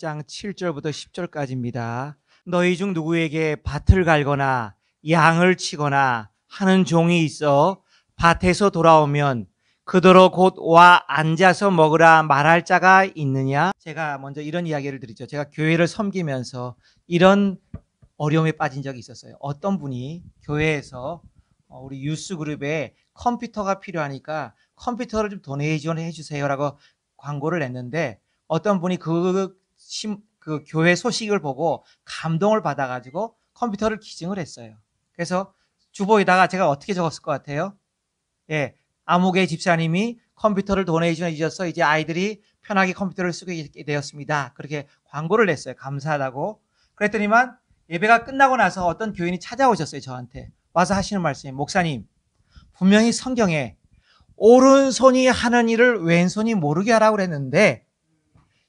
1장 7절부터 10절까지입니다. 너희 중 누구에게 밭을 갈거나 양을 치거나 하는 종이 있어 밭에서 돌아오면 그더러 곧 와 앉아서 먹으라 말할 자가 있느냐? 제가 먼저 이런 이야기를 드리죠. 제가 교회를 섬기면서 이런 어려움에 빠진 적이 있었어요. 어떤 분이 교회에서 우리 유스 그룹에 컴퓨터가 필요하니까 컴퓨터를 좀 도네이션 해주세요라고 광고를 냈는데 어떤 분이 그 교회 소식을 보고 감동을 받아가지고 컴퓨터를 기증을 했어요. 그래서 주보에다가 제가 어떻게 적었을 것 같아요? 예, 아무개 집사님이 컴퓨터를 도네이션 해주셔서 이제 아이들이 편하게 컴퓨터를 쓰게 되었습니다. 그렇게 광고를 냈어요. 감사하다고. 그랬더니만 예배가 끝나고 나서 어떤 교인이 찾아오셨어요. 저한테 와서 하시는 말씀이, 목사님, 분명히 성경에 오른손이 하는 일을 왼손이 모르게 하라고 그랬는데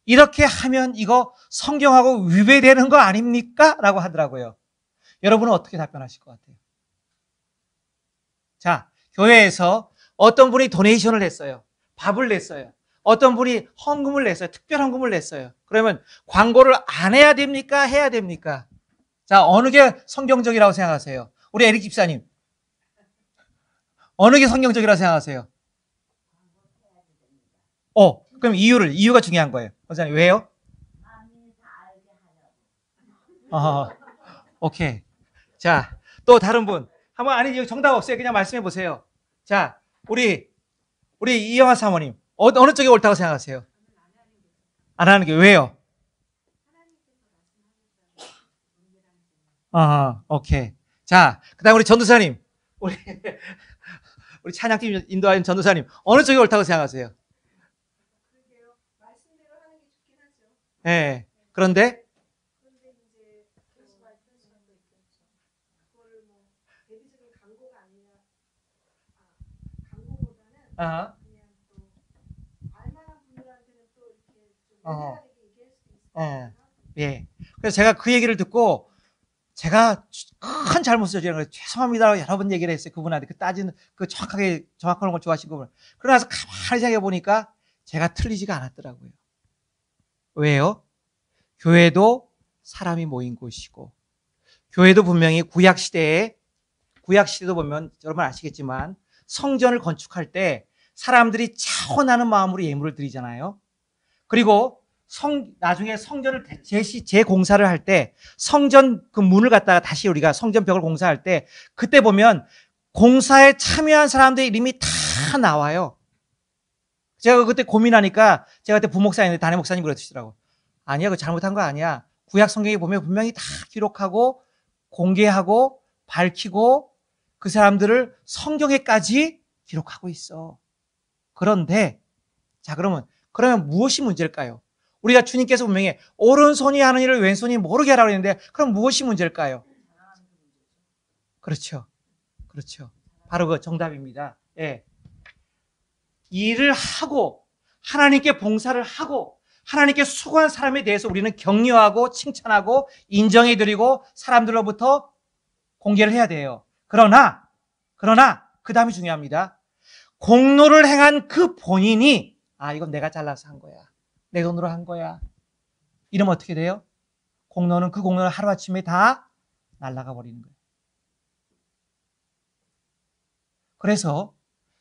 이렇게 하면 이거 성경하고 위배되는 거 아닙니까? 라고 하더라고요. 여러분은 어떻게 답변하실 것 같아요? 자, 교회에서 어떤 분이 도네이션을 했어요. 밥을 냈어요. 어떤 분이 헌금을 냈어요. 특별 헌금을 냈어요. 그러면 광고를 안 해야 됩니까? 해야 됩니까? 자, 어느 게 성경적이라고 생각하세요? 우리 에릭 집사님. 어느 게 성경적이라고 생각하세요? 그럼 이유가 중요한 거예요. 원장님, 왜요? 오케이. 자, 또 다른 분. 한번, 아니, 여기 정답 없어요. 그냥 말씀해 보세요. 자, 우리 이영하 사모님. 어느 쪽이 옳다고 생각하세요? 안 하는 게 왜요? 오케이. 자, 그 다음 우리 전도사님. 우리 찬양팀 인도하는 전도사님. 어느 쪽이 옳다고 생각하세요? 네. 그런데 예. 그래서 제가 그 얘기를 듣고 제가 큰 잘못을 저지른 거예요. 죄송합니다. 여러 번 얘기를 했어요. 그분한테 정확한 걸 좋아하신 그분. 그러고 나서 가만히 생각해 보니까 제가 틀리지가 않았더라고요. 왜요? 교회도 사람이 모인 곳이고, 교회도 분명히 구약시대도 보면 여러분 아시겠지만 성전을 건축할 때 사람들이 차원하는 마음으로 예물을 드리잖아요. 그리고 나중에 성전을 재공사를 할 때 성전 그 문을 갖다가 다시 우리가 성전벽을 공사할 때 그때 보면 공사에 참여한 사람들의 이름이 다 나와요. 제가 그때 고민하니까 제가 그때 부목사인데 담임 목사님 그러시더라고. 아니야, 그거 잘못한 거 아니야. 구약 성경에 보면 분명히 다 기록하고 공개하고 밝히고 그 사람들을 성경에까지 기록하고 있어. 그런데 자, 그러면 무엇이 문제일까요? 우리가 주님께서 분명히 오른손이 하는 일을 왼손이 모르게 하라고 했는데 그럼 무엇이 문제일까요? 그렇죠. 바로 그 정답입니다. 예. 일을 하고 하나님께 봉사를 하고 하나님께 수고한 사람에 대해서 우리는 격려하고 칭찬하고 인정해드리고 사람들로부터 공개를 해야 돼요. 그러나 그 다음이 중요합니다. 공로를 행한 그 본인이 이건 내가 잘라서 한 거야. 내 돈으로 한 거야. 이러면 어떻게 돼요? 그 공로는 하루아침에 다 날아가 버리는 거예요. 그래서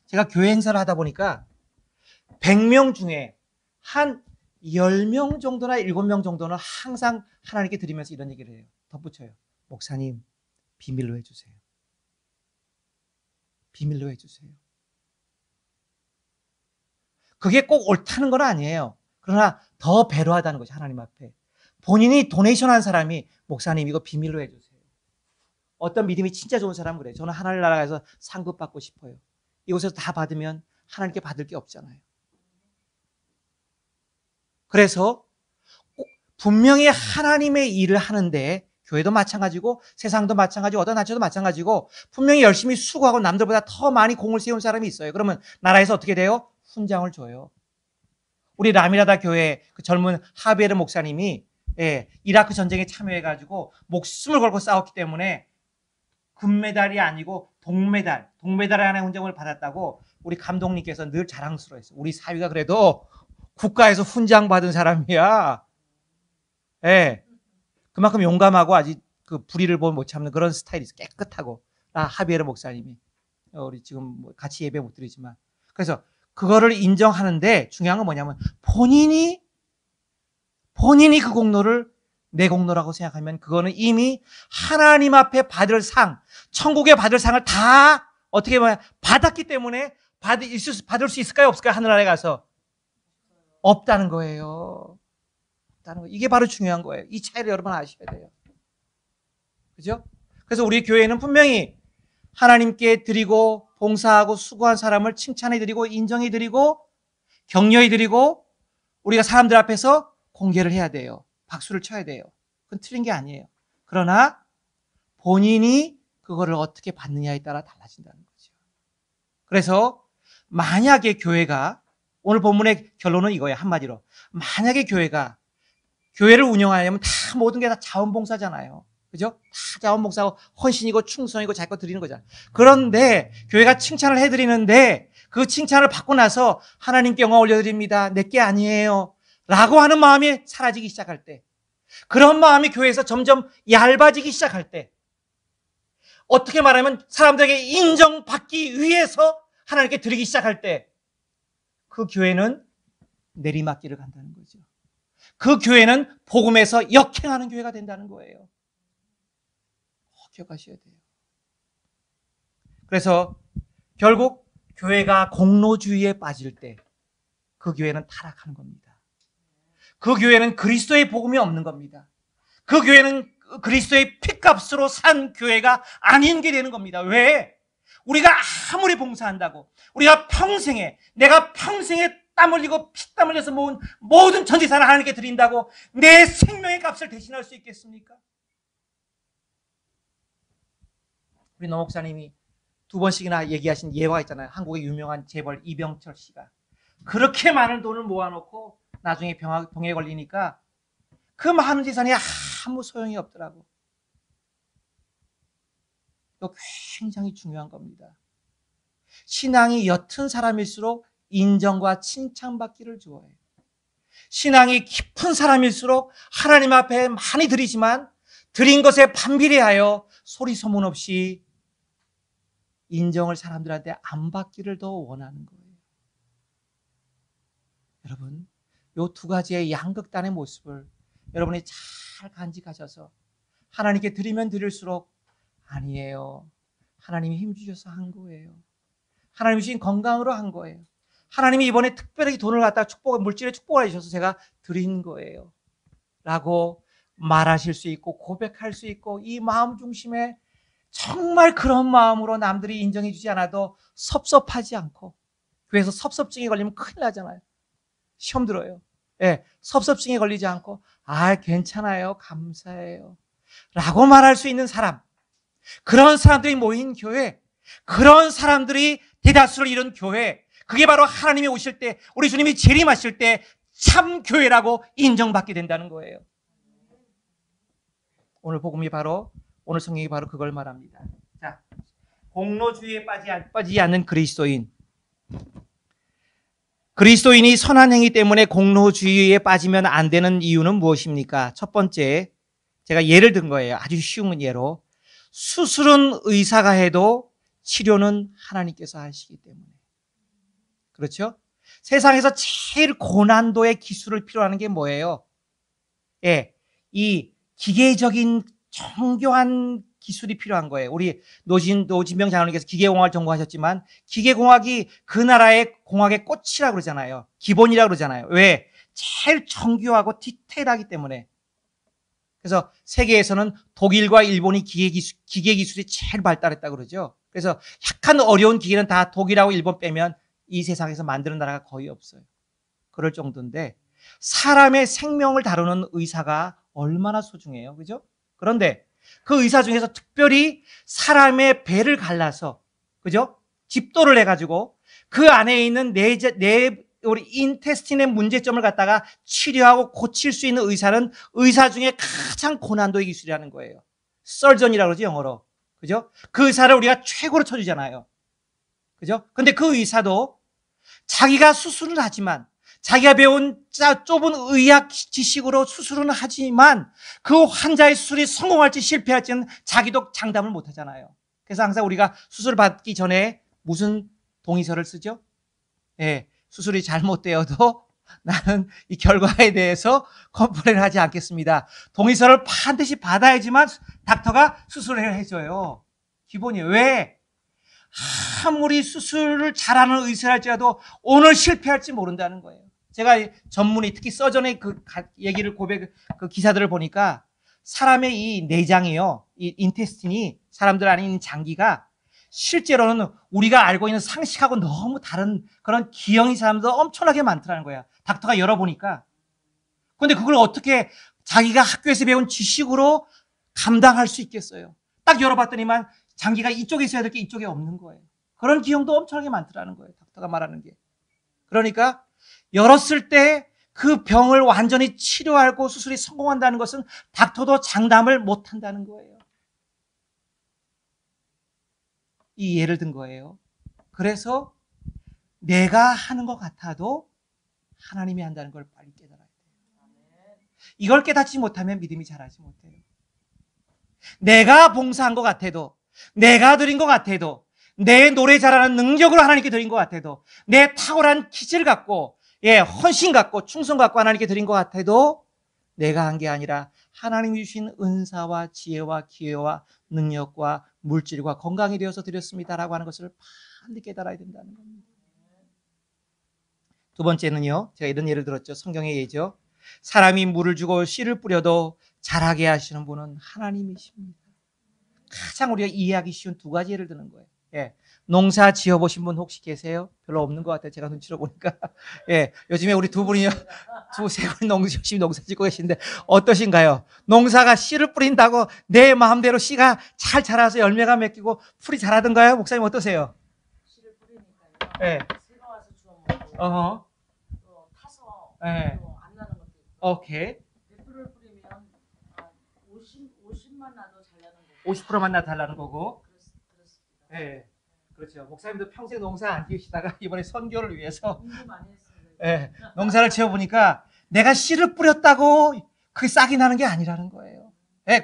제가 교회 행사를 하다 보니까 100명 중에 한 10명 정도나 7명 정도는 항상 하나님께 드리면서 이런 얘기를 해요. 덧붙여요. 목사님, 비밀로 해주세요. 비밀로 해주세요. 그게 꼭 옳다는 건 아니에요. 그러나 더 배려하다는 거죠. 하나님 앞에. 본인이 도네이션 한 사람이 목사님 이거 비밀로 해주세요. 어떤 믿음이 진짜 좋은 사람은 그래요. 저는 하나님 나라에서 상급 받고 싶어요. 이곳에서 다 받으면 하나님께 받을 게 없잖아요. 그래서 분명히 하나님의 일을 하는데 교회도 마찬가지고 세상도 마찬가지고 어떤 나라도 마찬가지고 분명히 열심히 수고하고 남들보다 더 많이 공을 세운 사람이 있어요. 그러면 나라에서 어떻게 돼요? 훈장을 줘요. 우리 라미라다 교회 그 젊은 하베르 목사님이 이라크 전쟁에 참여해가지고 목숨을 걸고 싸웠기 때문에 금메달이 아니고 동메달의 하나의 훈장을 받았다고 우리 감독님께서 늘 자랑스러워했어요. 우리 사위가 그래도 국가에서 훈장 받은 사람이야. 예. 그만큼 용감하고 아직 그 불의를 보면 못 참는 그런 스타일이 있어. 깨끗하고. 하비에르 목사님이. 우리 지금 뭐 같이 예배 못 드리지만. 그래서 그거를 인정하는데 중요한 건 뭐냐면 본인이 그 공로를 내 공로라고 생각하면 그거는 이미 하나님 앞에 받을 상, 천국에 받을 상을 다 어떻게 보면 받았기 때문에 받을 수 있을까요? 없을까요? 하늘나라에 가서. 없다는 거예요. 없다는 거. 이게 바로 중요한 거예요. 이 차이를 여러분 아셔야 돼요. 그죠? 그래서 우리 교회는 분명히 하나님께 드리고 봉사하고 수고한 사람을 칭찬해 드리고 인정해 드리고 격려해 드리고 우리가 사람들 앞에서 공개를 해야 돼요. 박수를 쳐야 돼요. 그건 틀린 게 아니에요. 그러나 본인이 그거를 어떻게 받느냐에 따라 달라진다는 거죠. 그래서 만약에 교회가 오늘 본문의 결론은 이거예요. 한마디로. 만약에 교회를 운영하려면 다 모든 게 다 자원봉사잖아요. 그죠? 다 자원봉사하고 헌신이고 충성이고 자기 거 드리는 거잖아요. 그런데 교회가 칭찬을 해드리는데 그 칭찬을 받고 나서 하나님께 영광 올려드립니다. 내게 아니에요. 라고 하는 마음이 사라지기 시작할 때, 그런 마음이 교회에서 점점 얇아지기 시작할 때, 어떻게 말하면 사람들에게 인정받기 위해서 하나님께 드리기 시작할 때, 그 교회는 내리막길을 간다는 거죠. 그 교회는 복음에서 역행하는 교회가 된다는 거예요. 기억하셔야 돼요. 그래서 결국 교회가 공로주의에 빠질 때 그 교회는 타락하는 겁니다. 그 교회는 그리스도의 복음이 없는 겁니다. 그 교회는 그리스도의 피값으로 산 교회가 아닌 게 되는 겁니다. 왜? 우리가 아무리 봉사한다고, 내가 평생에 땀 흘리고 피땀 흘려서 모은 모든 전재산을 하나님께 드린다고 내 생명의 값을 대신할 수 있겠습니까? 우리 노 목사님이 2번씩이나 얘기하신 예화가 있잖아요. 한국의 유명한 재벌 이병철 씨가 그렇게 많은 돈을 모아놓고 나중에 병에 걸리니까 그 많은 재산이 아무 소용이 없더라고. 이거 굉장히 중요한 겁니다. 신앙이 옅은 사람일수록 인정과 칭찬받기를 좋아해요. 신앙이 깊은 사람일수록 하나님 앞에 많이 드리지만 드린 것에 반비례하여 소리 소문 없이 인정을 사람들한테 안 받기를 더 원하는 거예요. 여러분, 이 두 가지의 양극단의 모습을 여러분이 잘 간직하셔서 하나님께 드리면 드릴수록 아니에요. 하나님이 힘주셔서 한 거예요. 하나님이 주신 건강으로 한 거예요. 하나님이 이번에 특별히 돈을 갖다가 물질의 축복을 해주셔서 제가 드린 거예요. 라고 말하실 수 있고 고백할 수 있고 이 마음 중심에 정말 그런 마음으로 남들이 인정해 주지 않아도 섭섭하지 않고, 교회에서 섭섭증에 걸리면 큰일 나잖아요. 시험 들어요. 예, 섭섭증에 걸리지 않고 괜찮아요. 감사해요. 라고 말할 수 있는 사람, 그런 사람들이 모인 교회, 그런 사람들이 대다수를 이룬 교회, 그게 바로 하나님이 오실 때, 우리 주님이 재림하실 때 참 교회라고 인정받게 된다는 거예요. 오늘 성경이 바로 그걸 말합니다. 자, 공로주의에 빠지지 않는 그리스도인이 선한 행위 때문에 공로주의에 빠지면 안 되는 이유는 무엇입니까? 첫 번째, 제가 예를 든 거예요. 아주 쉬운 예로. 수술은 의사가 해도 치료는 하나님께서 하시기 때문에. 그렇죠? 세상에서 제일 고난도의 기술을 필요하는 게 뭐예요? 예, 이 기계적인 정교한 기술이 필요한 거예요. 우리 노진명 장로님께서 기계공학을 전공하셨지만 기계공학이 그 나라의 공학의 꽃이라고 그러잖아요. 기본이라고 그러잖아요. 왜? 제일 정교하고 디테일하기 때문에. 그래서 세계에서는 독일과 일본이 기계 기술이 제일 발달했다고 그러죠. 그래서 약간 어려운 기계는 다 독일하고 일본 빼면 이 세상에서 만드는 나라가 거의 없어요. 그럴 정도인데 사람의 생명을 다루는 의사가 얼마나 소중해요. 그죠? 그런데 그 의사 중에서 특별히 사람의 배를 갈라서, 그죠? 집도를 해가지고 그 안에 있는 우리 인테스틴의 문제점을 갖다가 치료하고 고칠 수 있는 의사는 의사 중에 가장 고난도의 기술이라는 거예요. 설전이라고 그러지, 영어로. 그죠? 그 의사를 우리가 최고로 쳐주잖아요. 그죠? 근데 그 의사도 자기가 수술을 하지만 자기가 배운 좁은 의학 지식으로 수술은 하지만 그 환자의 수술이 성공할지 실패할지는 자기도 장담을 못 하잖아요. 그래서 항상 우리가 수술 받기 전에 무슨 동의서를 쓰죠? 예, 수술이 잘못되어도 나는 이 결과에 대해서 컴플레인을 하지 않겠습니다. 동의서를 반드시 받아야지만 닥터가 수술을 해줘요. 기본이에요. 왜? 아무리 수술을 잘하는 의사랄지라도 오늘 실패할지 모른다는 거예요. 제가 전문의, 특히 서전의 그 얘기를 그 기사들을 보니까 사람의 이 내장이요, 이 인테스틴이 사람들 안에 있는 장기가 실제로는 우리가 알고 있는 상식하고 너무 다른 그런 기형이 사람도 엄청나게 많더라는 거야. 닥터가 열어보니까. 근데 그걸 어떻게 자기가 학교에서 배운 지식으로 감당할 수 있겠어요? 딱 열어봤더니만 장기가 이쪽에 있어야 될 게 이쪽에 없는 거예요. 그런 기형도 엄청나게 많더라는 거예요. 닥터가 말하는 게. 그러니까 열었을 때 그 병을 완전히 치료하고 수술이 성공한다는 것은 닥터도 장담을 못 한다는 거예요. 이 예를 든 거예요. 그래서 내가 하는 것 같아도 하나님이 한다는 걸 빨리 깨달아야 돼요. 이걸 깨닫지 못하면 믿음이 자라지 못해요. 내가 봉사한 것 같아도, 내가 드린 것 같아도, 내 노래 잘하는 능력으로 하나님께 드린 것 같아도, 내 탁월한 기질 갖고, 헌신 갖고, 충성 갖고 하나님께 드린 것 같아도 내가 한 게 아니라 하나님이 주신 은사와 지혜와 기회와 능력과 물질과 건강이 되어서 드렸습니다라고 하는 것을 반드시 깨달아야 된다는 겁니다. 두 번째는요, 제가 이런 예를 들었죠. 성경의 예죠. 사람이 물을 주고 씨를 뿌려도 자라게 하시는 분은 하나님이십니다. 가장 우리가 이해하기 쉬운 두 가지 예를 드는 거예요. 농사 지어보신 분 혹시 계세요? 별로 없는 것 같아요. 제가 눈치로 보니까. 요즘에 우리 두 분이, 세 분이 열심히 농사 짓고 계신데 어떠신가요? 농사가 씨를 뿌린다고 내 마음대로 씨가 잘 자라서 열매가 맺히고 풀이 자라던가요? 목사님 어떠세요? 씨를 뿌리니까요. 새가 와서 주워 먹고 또 타서 또 안 나는 것도 있고. 오케이. 100%를 뿌리면 50만 나도 잘 나는 거고. 50%만 나 달라는 거고. 그렇습니다. 그렇죠. 목사님도 평생 농사 안 지으시다가 이번에 선교를 위해서 공부 많이 했습니다. 농사를 지어보니까 내가 씨를 뿌렸다고 그게 싹이 나는 게 아니라는 거예요.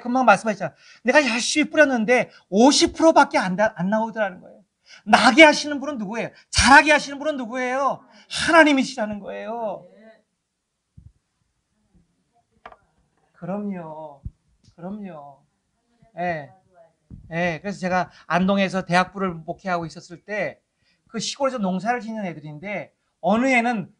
금방 말씀하셨잖아요. 내가 열심히 뿌렸는데 50%밖에 안 나오더라는 거예요. 나게 하시는 분은 누구예요? 자라게 하시는 분은 누구예요? 하나님이시라는 거예요. 그럼요. 그래서 제가 안동에서 대학부를 목회하고 있었을 때 그 시골에서 농사를 짓는 애들인데 어느 애는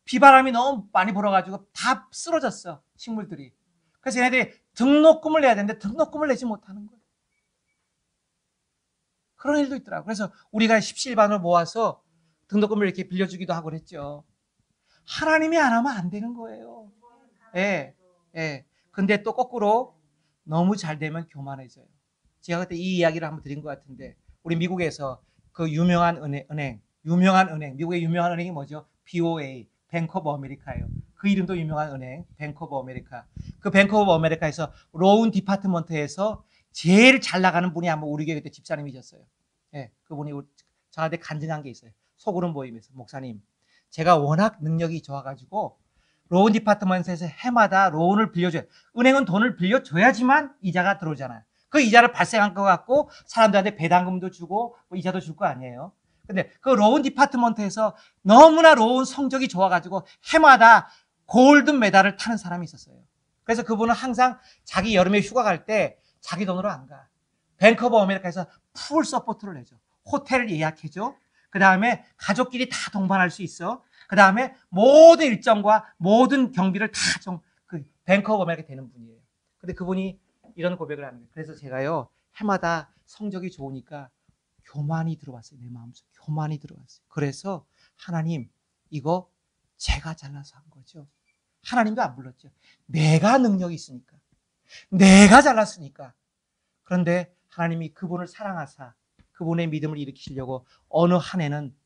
비바람이 너무 많이 불어가지고 다 쓰러졌어, 식물들이. 그래서 얘네들이 등록금을 내야 되는데 등록금을 내지 못하는 거예요. 그런 일도 있더라고요. 그래서 우리가 십시일반을 모아서 등록금을 이렇게 빌려주기도 하고 그랬죠. 하나님이 안 하면 안 되는 거예요. 근데 또 거꾸로 너무 잘 되면 교만해져요. 제가 그때 이 이야기를 한번 드린 것 같은데, 우리 미국에서 그 유명한 은행, 미국의 유명한 은행이 뭐죠? BOA, 뱅크 오브 아메리카예요. 그 이름도 유명한 은행, 뱅크 오브 아메리카. 그 뱅크 오브 아메리카에서 로운 디파트먼트에서 제일 잘 나가는 분이 아마 우리 교회 그때 집사님이셨어요. 그분이 저한테 간증한 게 있어요. 속으로 모임에서, 목사님, 제가 워낙 능력이 좋아가지고 로운 디파트먼트에서 해마다 로운을 빌려줘요. 은행은 돈을 빌려줘야지만 이자가 들어오잖아요. 그 이자를 발생한 것 같고 사람들한테 배당금도 주고 뭐 이자도 줄 거 아니에요. 근데 그 로운 디파트먼트에서 너무나 로운 성적이 좋아가지고 해마다 골든 메달을 타는 사람이 있었어요. 그래서 그분은 항상 자기 여름에 휴가 갈 때 자기 돈으로 안 가. 뱅크 오브 아메리카에서 풀 서포트를 내죠. 호텔을 예약해줘. 그 다음에 가족끼리 다 동반할 수 있어. 그 다음에 모든 일정과 모든 경비를 다 그 뱅크 오브 아메리카 되는 분이에요. 근데 그분이 이런 고백을 하는 거예요. 그래서 제가요, 해마다 성적이 좋으니까 교만이 들어왔어요. 내 마음속에 교만이 들어왔어요. 그래서 하나님, 이거 제가 잘나서 한 거죠. 하나님도 안 불렀죠. 내가 능력이 있으니까, 내가 잘났으니까. 그런데 하나님이 그분을 사랑하사 그분의 믿음을 일으키시려고 어느 한 해는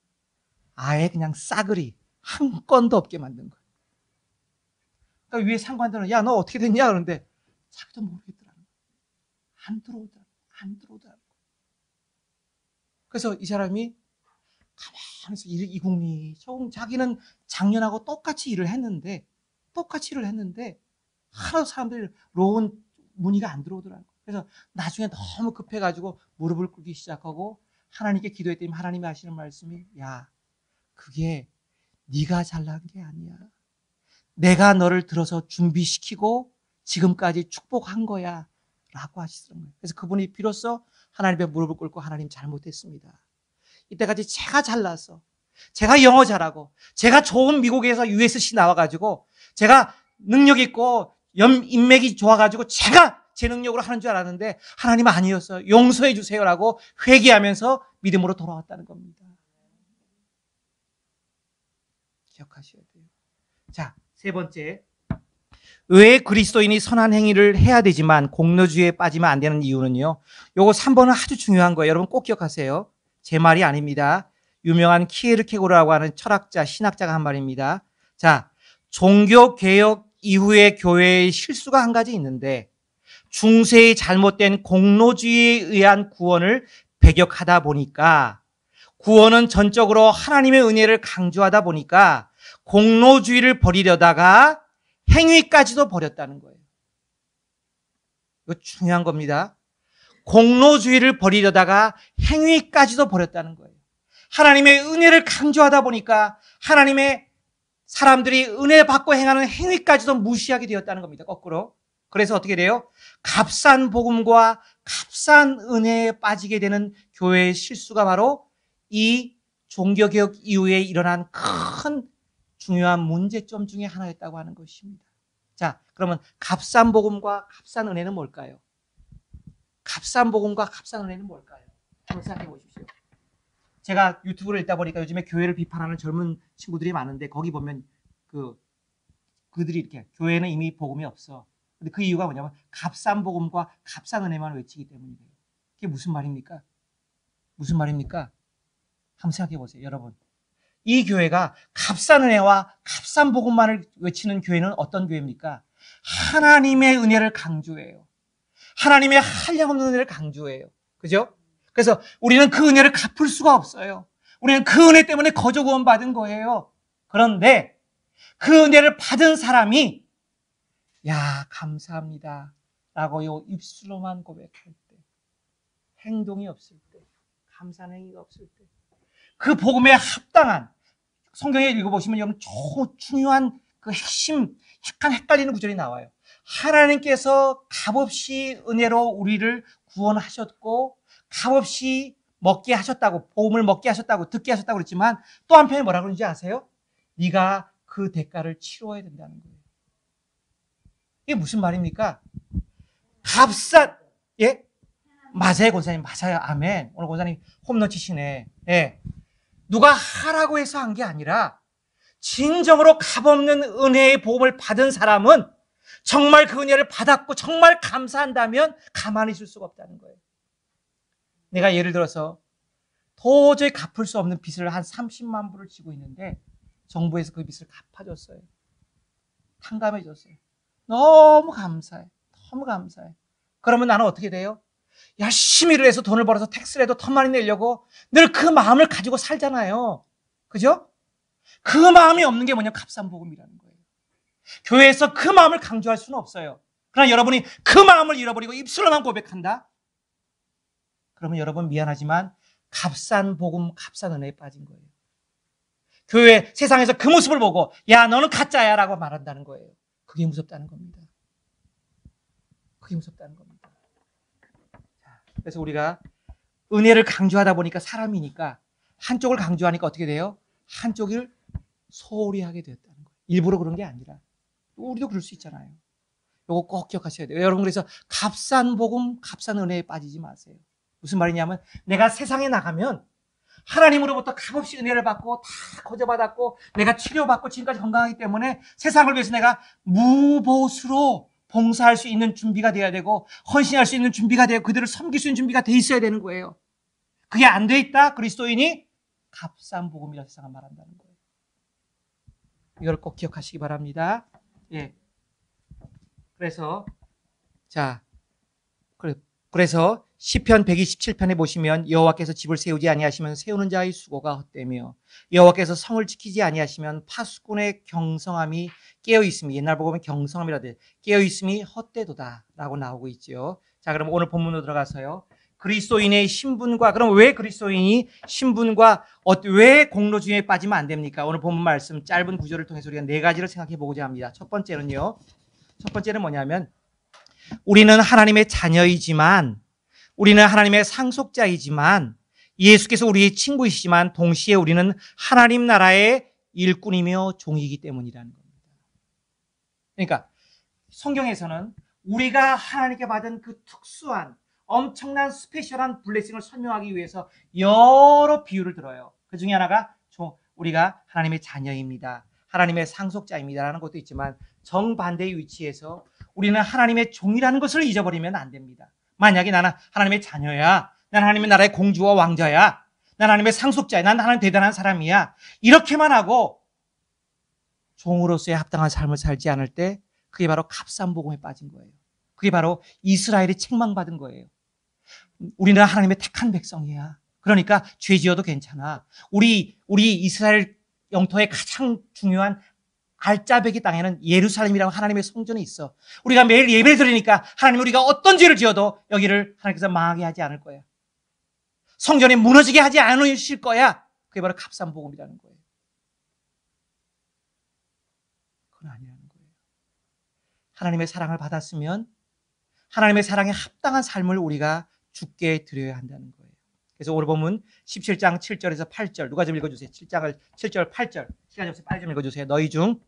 아예 그냥 싸그리 한 건도 없게 만든 거예요. 그러니까 위에 상관들은 야, 너 어떻게 됐냐? 그러는데 자기도 모르겠더라고요. 안 들어오더라고요. 그래서 이 사람이 가만히 있어. 이국리, 저국 자기는 작년하고 똑같이 일을 했는데, 하나도 사람들이 로운 문의가 안 들어오더라고요. 그래서 나중에 너무 급해가지고 무릎을 꿇기 시작하고 하나님께 기도했더니 하나님이 하시는 말씀이, 야, 그게 네가 잘난 게 아니야. 내가 너를 들어서 준비시키고 지금까지 축복한 거야 라고 하시더라고요. 그래서 그분이 비로소 하나님 앞에 무릎을 꿇고 하나님 잘못했습니다. 이때까지 제가 잘나서, 제가 영어 잘하고, 제가 좋은 미국에서 USC 나와가지고, 제가 능력 있고 인맥이 좋아가지고 제가 제 능력으로 하는 줄 알았는데 하나님은 아니었어요. 용서해 주세요라고 회개하면서 믿음으로 돌아왔다는 겁니다. 기억하셔야 돼요. 자, 세 번째. 왜 그리스도인이 선한 행위를 해야 되지만 공로주의에 빠지면 안 되는 이유는요. 요거 3번은 아주 중요한 거예요. 여러분 꼭 기억하세요. 제 말이 아닙니다. 유명한 키에르케고르라고 하는 철학자, 신학자가 한 말입니다. 자, 종교개혁 이후의 교회의 실수가 한 가지 있는데 중세의 잘못된 공로주의에 의한 구원을 배격하다 보니까 구원은 전적으로 하나님의 은혜를 강조하다 보니까 공로주의를 버리려다가 행위까지도 버렸다는 거예요. 이거 중요한 겁니다. 공로주의를 버리려다가 행위까지도 버렸다는 거예요. 하나님의 은혜를 강조하다 보니까 하나님의 사람들이 은혜 받고 행하는 행위까지도 무시하게 되었다는 겁니다. 거꾸로. 그래서 어떻게 돼요? 값싼 복음과 값싼 은혜에 빠지게 되는 교회의 실수가 바로 이 종교개혁 이후에 일어난 큰 중요한 문제점 중에 하나였다고 하는 것입니다. 자, 그러면 값싼 복음과 값싼 은혜는 뭘까요? 값싼 복음과 값싼 은혜는 뭘까요? 한번 생각해 보십시오. 제가 유튜브를 읽다 보니까 요즘에 교회를 비판하는 젊은 친구들이 많은데 거기 보면 그들이 이렇게 교회는 이미 복음이 없어. 근데 그 이유가 뭐냐면 값싼 복음과 값싼 은혜만 외치기 때문이에요. 그게 무슨 말입니까? 무슨 말입니까? 한번 생각해 보세요, 여러분. 이 교회가 값싼 은혜와 값싼 복음만을 외치는 교회는 어떤 교회입니까? 하나님의 은혜를 강조해요. 하나님의 한량없는 은혜를 강조해요. 그죠? 그래서 우리는 그 은혜를 갚을 수가 없어요. 우리는 그 은혜 때문에 거저 구원 받은 거예요. 그런데 그 은혜를 받은 사람이 야, 감사합니다 라고 요 입술로만 고백할 때, 행동이 없을 때, 감사한 행위가 없을 때, 그 복음에 합당한, 성경에 읽어보시면 여러분 중요한 그 핵심, 약간 헷갈리는 구절이 나와요. 하나님께서 값없이 은혜로 우리를 구원하셨고 값없이 먹게 하셨다고, 복음을 먹게 하셨다고, 듣게 하셨다고 그랬지만 또 한편에 뭐라고 그러는지 아세요? 네가 그 대가를 치러야 된다는 거예요. 이게 무슨 말입니까? 값싼, 예? 맞아요, 권사님. 맞아요. 아멘. 오늘 권사님 홈런 치시네. 예. 누가 하라고 해서 한 게 아니라 진정으로 값없는 은혜의 복음을 받은 사람은 정말 그 은혜를 받았고 정말 감사한다면 가만히 있을 수가 없다는 거예요. 내가 예를 들어서 도저히 갚을 수 없는 빚을 한 30만 불을 지고 있는데 정부에서 그 빚을 갚아줬어요. 탕감해줬어요. 너무 감사해. 너무 감사해. 그러면 나는 어떻게 돼요? 열심히 일을 해서 돈을 벌어서 텍스를 해도 더 많이 내려고 늘 그 마음을 가지고 살잖아요. 그죠? 그 마음이 없는 게 뭐냐? 값싼 복음이라는 거예요. 교회에서 그 마음을 강조할 수는 없어요. 그러나 여러분이 그 마음을 잃어버리고 입술로만 고백한다? 그러면 여러분 미안하지만 값싼 복음, 값싼 은혜에 빠진 거예요. 교회 세상에서 그 모습을 보고 야, 너는 가짜야 라고 말한다는 거예요. 그게 무섭다는 겁니다. 그게 무섭다는 겁니다. 자, 그래서 우리가 은혜를 강조하다 보니까 사람이니까 한쪽을 강조하니까 어떻게 돼요? 한쪽을 소홀히 하게 되었다는 거예요. 일부러 그런 게 아니라 우리도 그럴 수 있잖아요. 이거 꼭 기억하셔야 돼요. 여러분, 그래서 값싼 복음, 값싼 은혜에 빠지지 마세요. 무슨 말이냐면 내가 세상에 나가면 하나님으로부터 값없이 은혜를 받고 다 거저받았고 내가 치료받고 지금까지 건강하기 때문에 세상을 위해서 내가 무보수로 봉사할 수 있는 준비가 돼야 되고 헌신할 수 있는 준비가 되고 그들을 섬길 수 있는 준비가 돼 있어야 되는 거예요. 그게 안 돼 있다? 그리스도인이 값싼 복음이라 세상은 말한다는 거예요. 이걸 꼭 기억하시기 바랍니다. 예. 그래서 자, 그래 그래서 시편 127편에 보시면 여호와께서 집을 세우지 아니하시면 세우는 자의 수고가 헛되며 여호와께서 성을 지키지 아니하시면 파수꾼의 경성함이 깨어 있음이, 옛날 보면 경성함이라 돼, 깨어 있음이 헛되도다라고 나오고 있죠. 자, 그럼 오늘 본문으로 들어가서요. 그리스도인의 신분과, 그럼 왜 그리스도인이 신분과 왜 공로 중에 빠지면 안 됩니까? 오늘 본문 말씀 짧은 구절을 통해서 우리가 네 가지를 생각해 보고자 합니다. 첫 번째는 뭐냐면 우리는 하나님의 자녀이지만, 우리는 하나님의 상속자이지만, 예수께서 우리의 친구이시지만 동시에 우리는 하나님 나라의 일꾼이며 종이기 때문이라는 겁니다. 그러니까 성경에서는 우리가 하나님께 받은 그 특수한 엄청난 스페셜한 블레싱을 설명하기 위해서 여러 비유를 들어요. 그 중에 하나가 우리가 하나님의 자녀입니다, 하나님의 상속자입니다라는 것도 있지만, 정반대의 위치에서 우리는 하나님의 종이라는 것을 잊어버리면 안 됩니다. 만약에 나는 하나님의 자녀야, 난 하나님의 나라의 공주와 왕자야, 난 하나님의 상속자야, 난 하나님 대단한 사람이야, 이렇게만 하고 종으로서의 합당한 삶을 살지 않을 때 그게 바로 값싼 복음에 빠진 거예요. 그게 바로 이스라엘이 책망받은 거예요. 우리는 하나님의 택한 백성이야, 그러니까 죄 지어도 괜찮아. 우리 이스라엘 영토의 가장 중요한 알짜배기 땅에는 예루살렘이라는 하나님의 성전이 있어. 우리가 매일 예배를 드리니까 하나님, 우리가 어떤 죄를 지어도 여기를 하나님께서 망하게 하지 않을 거야, 성전이 무너지게 하지 않으실 거야. 그게 바로 값싼 복음이라는 거예요. 그건 아니라는 거예요. 하나님의 사랑을 받았으면 하나님의 사랑에 합당한 삶을 우리가 주께 드려야 한다는 거예요. 그래서 오늘 보면 17장 7절에서 8절, 누가 좀 읽어주세요. 7장 7절 8절, 시간이 없어서 빨리 좀 읽어주세요. 너희 중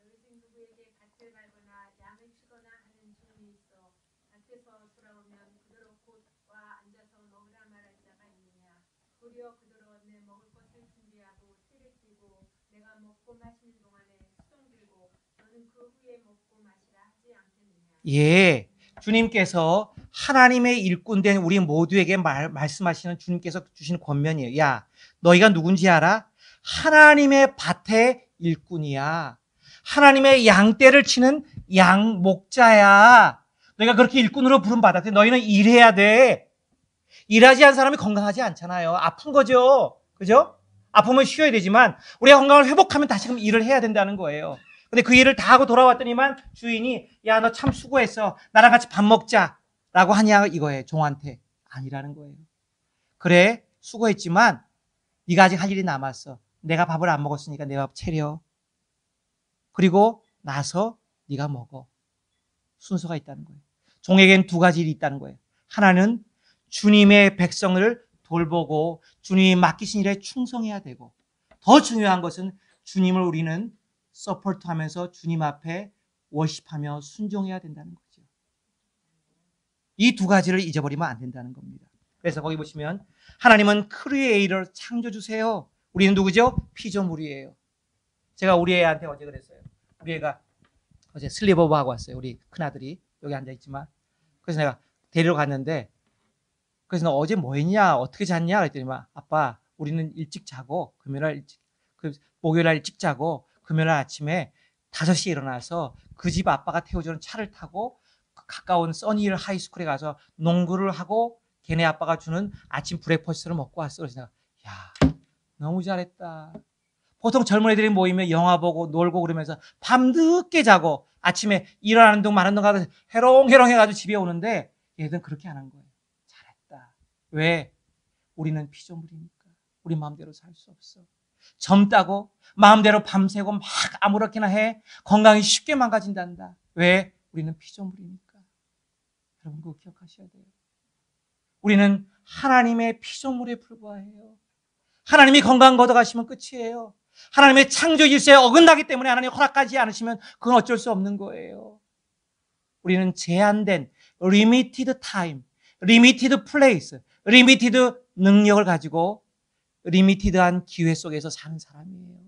누구에게 밭을 갈거나 양을 치거나 하는 종이 있어 밭에서 돌아오면 그대로 곧 와 앉아서 먹으라 말할 자가 있느냐. 도리어 그대로 내 먹을 것을 준비하고 틀을 띠고 내가 먹고 마시는 동안에 수종 들고 너는 그 후에 먹고 마시라 하지 않겠느냐. 예, 주님께서 하나님의 일꾼된 우리 모두에게 말씀하시는, 주님께서 주시는 권면이에요. 야, 너희가 누군지 알아? 하나님의 밭의 일꾼이야. 하나님의 양떼를 치는 양 목자야. 너희가 그렇게 일꾼으로 부름받았대. 너희는 일해야 돼. 일하지 않은 사람이 건강하지 않잖아요. 아픈 거죠. 그죠? 아프면 쉬어야 되지만 우리가 건강을 회복하면 다시금 일을 해야 된다는 거예요. 근데 그 일을 다 하고 돌아왔더니만 주인이, 야, 너 참 수고했어, 나랑 같이 밥 먹자 라고 하냐 이거예요. 종한테. 아니라는 거예요. 그래, 수고했지만 네가 아직 할 일이 남았어. 내가 밥을 안 먹었으니까 내 밥 차려. 그리고 나서 네가 먹어. 순서가 있다는 거예요. 종에겐 두 가지 일이 있다는 거예요. 하나는 주님의 백성을 돌보고 주님이 맡기신 일에 충성해야 되고, 더 중요한 것은 주님을 우리는 서포트하면서 주님 앞에 워십하며 순종해야 된다는 거죠. 이 두 가지를 잊어버리면 안 된다는 겁니다. 그래서 거기 보시면 하나님은 크리에이터, 창조주세요. 우리는 누구죠? 피조물이에요. 제가 우리 애한테 어제 그랬어요. 우리 애가 어제 슬립오버 하고 왔어요. 우리 큰아들이 여기 앉아있지만. 그래서 내가 데리러 갔는데, 그래서 너 어제 뭐 했냐, 어떻게 잤냐 그랬더니 막, 아빠 우리는 일찍 자고 목요일날 일찍 자고 금요일날 아침에 5시에 일어나서 그 집 아빠가 태워주는 차를 타고 가까운 써니힐 하이스쿨에 가서 농구를 하고 걔네 아빠가 주는 아침 브레이퍼스트를 먹고 왔어. 그래서 내가, 야, 너무 잘했다. 보통 젊은 애들이 모이면 영화 보고 놀고 그러면서 밤 늦게 자고 아침에 일어나는 둥 마는 둥 가서 해롱해롱 해가지고 집에 오는데 얘들은 그렇게 안 한 거예요. 잘했다. 왜? 우리는 피조물이니까. 우리 마음대로 살 수 없어. 젊다고 마음대로 밤새고 막 아무렇게나 해. 건강이 쉽게 망가진단다. 왜? 우리는 피조물이니까. 여러분 그거 기억하셔야 돼요. 우리는 하나님의 피조물에 불과해요. 하나님이 건강 걷어가시면 끝이에요. 하나님의 창조 질서에 어긋나기 때문에 하나님 허락하지 않으시면 그건 어쩔 수 없는 거예요. 우리는 제한된 limited time, limited place, limited 능력을 가지고 리미티드한 기회 속에서 사는 사람이에요.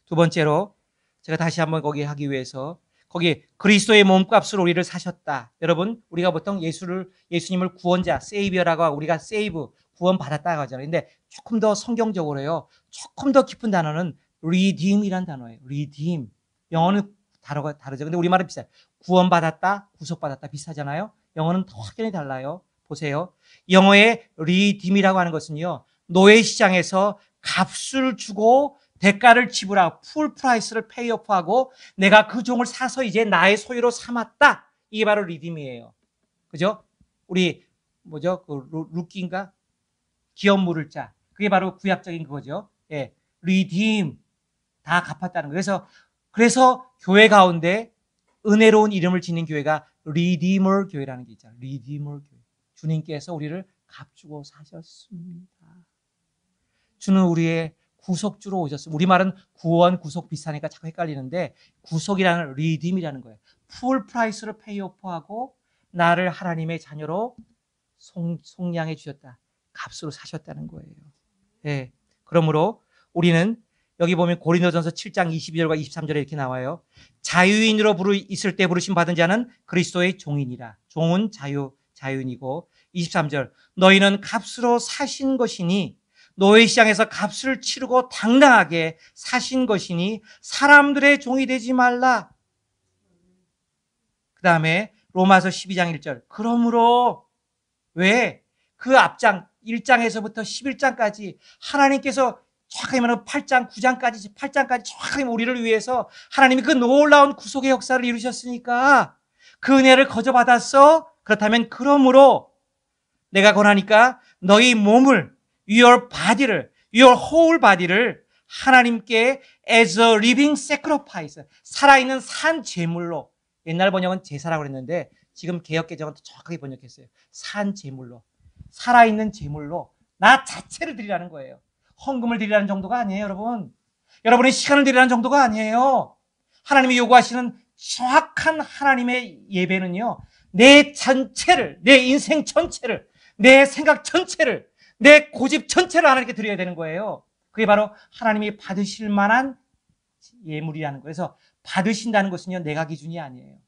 두 번째로 제가 다시 한번 거기 하기 위해서, 거기 그리스도의 몸값으로 우리를 사셨다. 여러분, 우리가 보통 예수님을 구원자, 세이비어라고 하고 우리가 세이브, 구원 받았다고 하잖아요. 근데 조금 더 성경적으로요, 조금 더 깊은 단어는 redeem이란 단어예요. redeem. 영어는 다르죠. 근데 우리말은 비슷해요. 구원받았다, 구속받았다 비슷하잖아요. 영어는 확연히 달라요. 보세요. 영어의 redeem이라고 하는 것은요, 노예 시장에서 값을 주고 대가를 지불하고 풀 프라이스를 페이오프하고 내가 그 종을 사서 이제 나의 소유로 삼았다. 이게 바로 리딤이에요. 그죠? 우리 뭐죠? 그 루키인가? 기업 물을 자. 그게 바로 구약적인 그거죠. 예. 리딤. 다 갚았다는 거예요. 그래서 교회 가운데 은혜로운 이름을 지닌 교회가 리디머 교회라는 게 있잖아요. 리디머 교회. 주님께서 우리를 값주고 사셨습니다. 주는 우리의 구속주로 오셨습니다. 우리말은 구원, 구속 비슷하니까 자꾸 헷갈리는데 구속이라는 리딤이라는 거예요. 풀 프라이스를 페이오프하고 나를 하나님의 자녀로 속량해 주셨다. 값으로 사셨다는 거예요. 예. 그러므로 우리는 여기 보면 고린도전서 7장 22절과 23절에 이렇게 나와요. 자유인으로 있을 때 부르심 받은 자는 그리스도의 종이니라. 종은 자유인이고 23절 너희는 값으로 사신 것이니 노예 시장에서 값을 치르고 당당하게 사신 것이니 사람들의 종이 되지 말라. 그 다음에 로마서 12장 1절 그러므로 왜 그 앞장 1장에서부터 11장까지 하나님께서 정확하게 말하면 8장, 9장까지, 8장까지 정확하게 우리를 위해서 하나님이 그 놀라운 구속의 역사를 이루셨으니까 그 은혜를 거저받았어? 그렇다면 그러므로 내가 권하니까 너희 몸을, your body를, your whole body를 하나님께 as a living sacrifice, 살아있는 산 제물로, 옛날 번역은 제사라고 그랬는데 지금 개역개정은 더 정확하게 번역했어요. 산 제물로, 살아있는 제물로 나 자체를 드리라는 거예요. 헌금을 드리라는 정도가 아니에요, 여러분. 여러분의 시간을 드리라는 정도가 아니에요. 하나님이 요구하시는 정확한 하나님의 예배는요, 내 전체를, 내 인생 전체를, 내 생각 전체를, 내 고집 전체를 하나님께 드려야 되는 거예요. 그게 바로 하나님이 받으실 만한 예물이라는 거예요. 그래서 받으신다는 것은요, 내가 기준이 아니에요.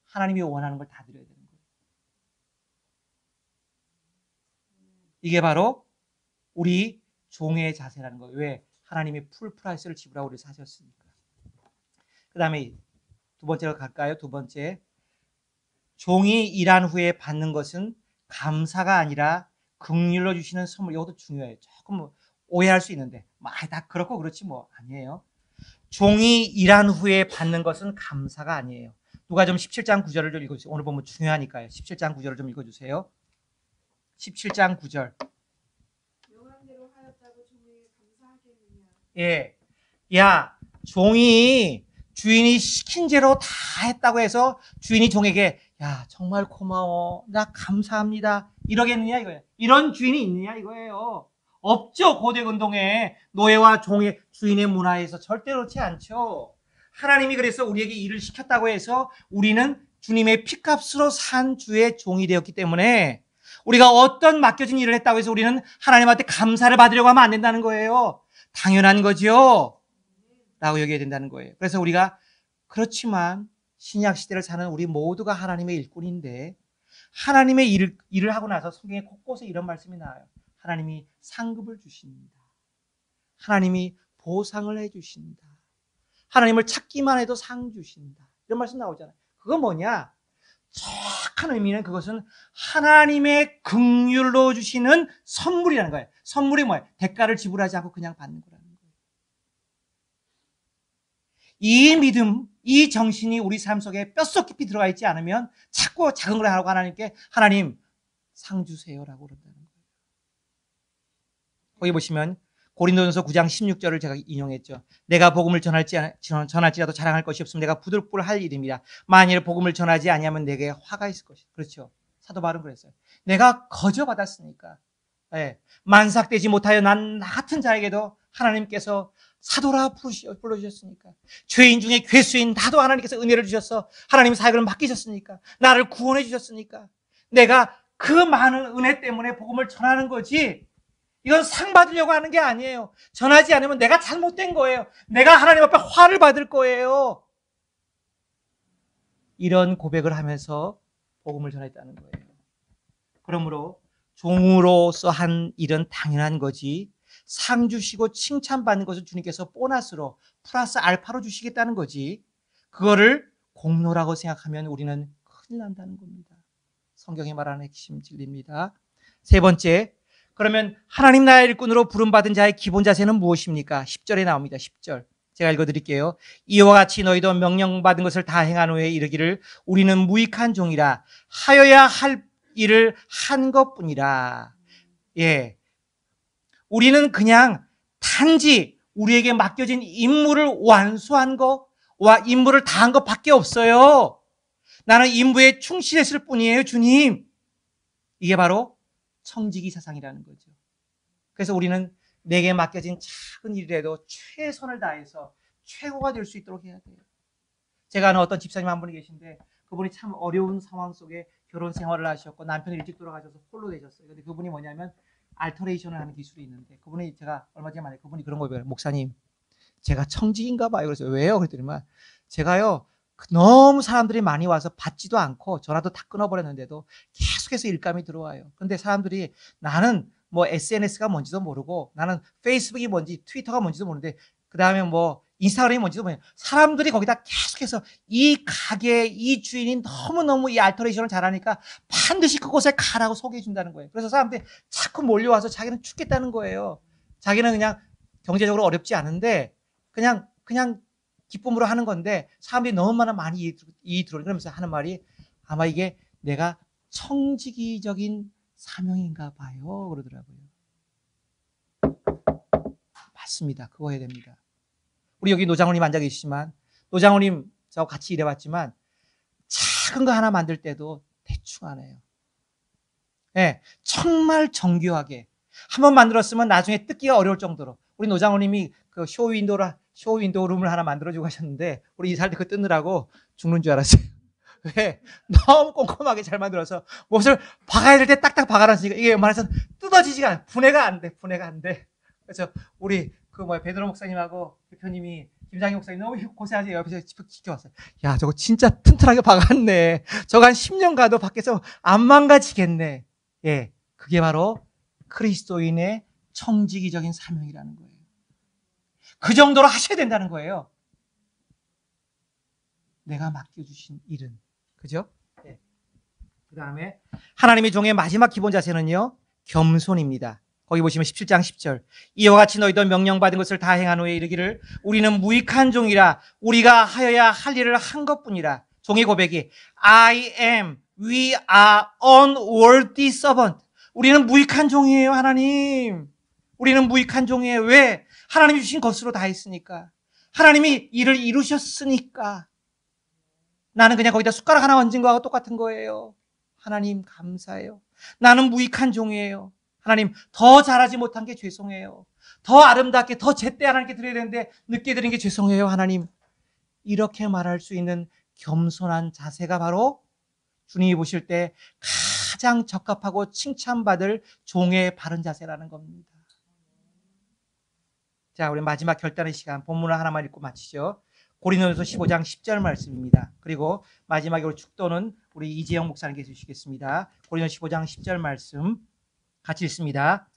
하나님이 원하는 걸 다 드려야 되는 거예요. 이게 바로 우리 종의 자세라는 거예요. 왜? 하나님이 풀 프라이스를 지불하고 우리를 사셨으니까. 그 다음에 두 번째로 갈까요? 두 번째. 종이 일한 후에 받는 것은 감사가 아니라 긍휼로 주시는 선물. 이것도 중요해요. 조금 오해할 수 있는데 다 그렇고 그렇지 뭐 아니에요. 종이 일한 후에 받는 것은 감사가 아니에요. 누가 좀 17장 9절을 좀 읽어주세요. 오늘 보면 중요하니까요. 17장 9절을 좀 읽어주세요. 17장 9절. 명함대로 하였다고 종에게 감사하겠느냐. 예. 야, 종이 주인이 시킨 대로 다 했다고 해서 주인이 종에게 야, 정말 고마워. 나 감사합니다. 이러겠느냐 이거예요. 이런 주인이 있느냐 이거예요. 없죠. 고대 근동에 노예와 종의 주인의 문화에서 절대로 그렇지 않죠. 하나님이 그래서 우리에게 일을 시켰다고 해서 우리는 주님의 피값으로 산 주의 종이 되었기 때문에 우리가 어떤 맡겨진 일을 했다고 해서 우리는 하나님한테 감사를 받으려고 하면 안 된다는 거예요. 당연한 거죠. 라고 여겨야 된다는 거예요. 그래서 우리가 그렇지만 신약 시대를 사는 우리 모두가 하나님의 일꾼인데 하나님의 일을 하고 나서 성경에 곳곳에 이런 말씀이 나와요. 하나님이 상급을 주십니다. 하나님이 보상을 해주신다. 하나님을 찾기만 해도 상 주신다. 이런 말씀 나오잖아요. 그건 뭐냐? 정확한 의미는 그것은 하나님의 긍휼로 주시는 선물이라는 거예요. 선물이 뭐예요? 대가를 지불하지 않고 그냥 받는 거라는 거예요. 이 믿음, 이 정신이 우리 삶 속에 뼛속 깊이 들어가 있지 않으면 자꾸 작은 걸 하라고 하나님께 하나님 상 주세요라고 그런다는 거예요. 거기 보시면 고린도전서 9장 16절을 제가 인용했죠. 내가 복음을 전할지라도 자랑할 것이 없으면 내가 부들부들할 일입니다. 만일 복음을 전하지 아니하면 내게 화가 있을 것이다. 그렇죠. 사도 바울은 그랬어요. 내가 거저 받았으니까. 네. 만삭되지 못하여 난 나 같은 자에게도 하나님께서 사도라 불러주셨으니까. 죄인 중에 괴수인 나도 하나님께서 은혜를 주셔서 하나님 사역을 맡기셨으니까. 나를 구원해 주셨으니까. 내가 그 많은 은혜 때문에 복음을 전하는 거지. 이건 상 받으려고 하는 게 아니에요. 전하지 않으면 내가 잘못된 거예요. 내가 하나님 앞에 화를 받을 거예요. 이런 고백을 하면서 복음을 전했다는 거예요. 그러므로 종으로서 한 일은 당연한 거지 상 주시고 칭찬받는 것을 주님께서 보너스로 플러스 알파로 주시겠다는 거지 그거를 공로라고 생각하면 우리는 큰일 난다는 겁니다. 성경이 말하는 핵심 진리입니다. 세 번째, 그러면 하나님 나라의 일꾼으로 부름받은 자의 기본 자세는 무엇입니까? 10절에 나옵니다. 10절. 제가 읽어드릴게요. 이와 같이 너희도 명령받은 것을 다 행한 후에 이르기를 우리는 무익한 종이라 하여야 할 일을 한 것뿐이라. 예, 우리는 그냥 단지 우리에게 맡겨진 임무를 완수한 것과 임무를 다한 것밖에 없어요. 나는 임무에 충실했을 뿐이에요, 주님. 이게 바로 청지기 사상이라는 거죠. 그래서 우리는 내게 맡겨진 작은 일이라도 최선을 다해서 최고가 될 수 있도록 해야 돼요. 제가 아는 어떤 집사님 한 분이 계신데 그분이 참 어려운 상황 속에 결혼 생활을 하셨고 남편이 일찍 돌아가셔서 홀로 되셨어요. 근데 그분이 뭐냐면 알터레이션을 하는 기술이 있는데 그분이 제가 얼마 전에 만나요. 그분이 그런 거 배워요. 목사님, 제가 청지기인가 봐요. 그래서 왜요? 그랬더니만 제가요 너무 사람들이 많이 와서 받지도 않고 전화도 다 끊어버렸는데도 계속해서 일감이 들어와요. 근데 사람들이 나는 뭐 SNS가 뭔지도 모르고 나는 페이스북이 뭔지 트위터가 뭔지도 모르는데 그 다음에 뭐 인스타그램이 뭔지도 모르고 사람들이 거기다 계속해서 이 가게 이 주인이 너무너무 이 알터레이션을 잘하니까 반드시 그곳에 가라고 소개해 준다는 거예요. 그래서 사람들이 자꾸 몰려와서 자기는 죽겠다는 거예요. 자기는 그냥 경제적으로 어렵지 않은데 그냥 기쁨으로 하는 건데 사람들이 너무 많이 이익 들어오는 그러면서 하는 말이 아마 이게 내가 청지기적인 사명인가 봐요. 그러더라고요. 맞습니다. 그거 해야 됩니다. 우리 여기 노장훈님 앉아 계시지만 노장훈님 저하고 같이 일해봤지만 작은 거 하나 만들 때도 대충 안 해요. 네, 정말 정교하게 한 번 만들었으면 나중에 뜯기가 어려울 정도로 우리 노장훈님이 그 쇼윈도우 룸을 하나 만들어주고 하셨는데 우리 이사할 때 그거 뜯느라고 죽는 줄 알았어요. 왜? 너무 꼼꼼하게 잘 만들어서 못을 박아야 될 때 딱딱 박아놨으니까 이게 말해서 뜯어지지가 않아요. 분해가 안 돼. 그래서 우리 베드로 목사님하고 대표님이 김장희 목사님 너무 고생하지 옆에서 지켜왔어요. 야, 저거 진짜 튼튼하게 박았네. 저거 한 10년 가도 밖에서 안 망가지겠네. 예, 그게 바로 그리스도인의 청지기적인 사명이라는 거예요. 그 정도로 하셔야 된다는 거예요. 내가 맡겨주신 일은. 그죠? 네. 그 다음에 하나님의 종의 마지막 기본 자세는요, 겸손입니다. 거기 보시면 17장 10절. 이와 같이 너희도 명령받은 것을 다 행한 후에 이르기를 우리는 무익한 종이라 우리가 하여야 할 일을 한 것뿐이라. 종의 고백이 we are unworthy servant. 우리는 무익한 종이에요, 하나님. 우리는 무익한 종이에요. 왜? 하나님이 주신 것으로 다 했으니까. 하나님이 일을 이루셨으니까. 나는 그냥 거기다 숟가락 하나 얹은 거하고 똑같은 거예요. 하나님 감사해요. 나는 무익한 종이에요. 하나님 더 잘하지 못한 게 죄송해요. 더 아름답게 더 제때 하나님께 드려야 되는데 늦게 드린 게 죄송해요. 하나님, 이렇게 말할 수 있는 겸손한 자세가 바로 주님이 보실 때 가장 적합하고 칭찬받을 종의 바른 자세라는 겁니다. 자, 우리 마지막 결단의 시간 본문을 하나만 읽고 마치죠. 고린도전서 15장 10절 말씀입니다. 그리고 마지막으로 축도는 우리 이재영 목사님께 주시겠습니다. 고린도전서 15장 10절 말씀 같이 읽습니다.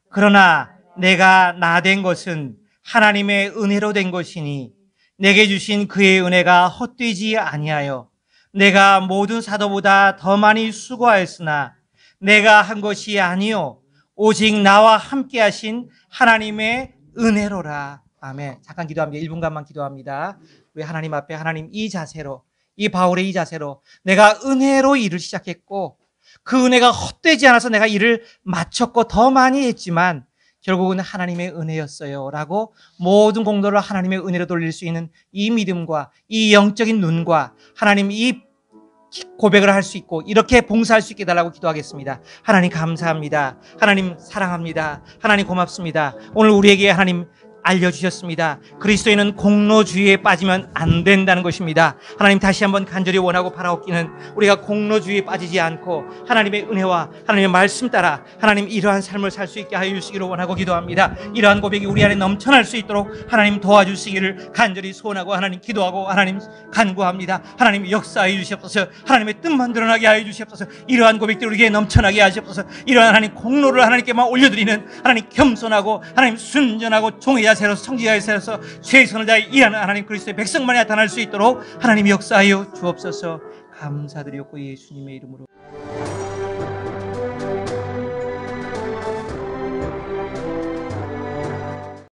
그러나 내가 나 된 것은 하나님의 은혜로 된 것이니 내게 주신 그의 은혜가 헛되지 아니하여 내가 모든 사도보다 더 많이 수고하였으나 내가 한 것이 아니요 오직 나와 함께 하신 하나님의 은혜로라. 아멘. 잠깐 기도합니다. 1분간만 기도합니다. 우리 하나님 앞에 하나님 이 자세로, 이 바울의 이 자세로 내가 은혜로 일을 시작했고 그 은혜가 헛되지 않아서 내가 일을 마쳤고 더 많이 했지만 결국은 하나님의 은혜였어요 라고 모든 공로를 하나님의 은혜로 돌릴 수 있는 이 믿음과 이 영적인 눈과 하나님 이 고백을 할 수 있고 이렇게 봉사할 수 있게 해달라고 기도하겠습니다. 하나님 감사합니다. 하나님 사랑합니다. 하나님 고맙습니다. 오늘 우리에게 하나님 알려주셨습니다. 그리스도인은 공로주의에 빠지면 안 된다는 것입니다. 하나님 다시 한번 간절히 원하고 바라옵기는 우리가 공로주의에 빠지지 않고 하나님의 은혜와 하나님의 말씀 따라 하나님 이러한 삶을 살 수 있게 하여 주시기를 원하고 기도합니다. 이러한 고백이 우리 안에 넘쳐날 수 있도록 하나님 도와주시기를 간절히 소원하고 하나님 기도하고 하나님 간구합니다. 하나님 역사해 주시옵소서. 하나님의 뜻만 드러나게 하여 주시옵소서. 이러한 고백들이 우리에게 넘쳐나게 하시옵소서. 이러한 하나님 공로를 하나님께만 올려드리는 하나님 겸손하고 하나님 순전하고 종의 세로서 청지자의 세로서 최선을 다해 일하는 하나님 그리스도의 백성만이 나타날 수 있도록 하나님 역사하여 주옵소서. 감사드렸고 예수님의 이름으로.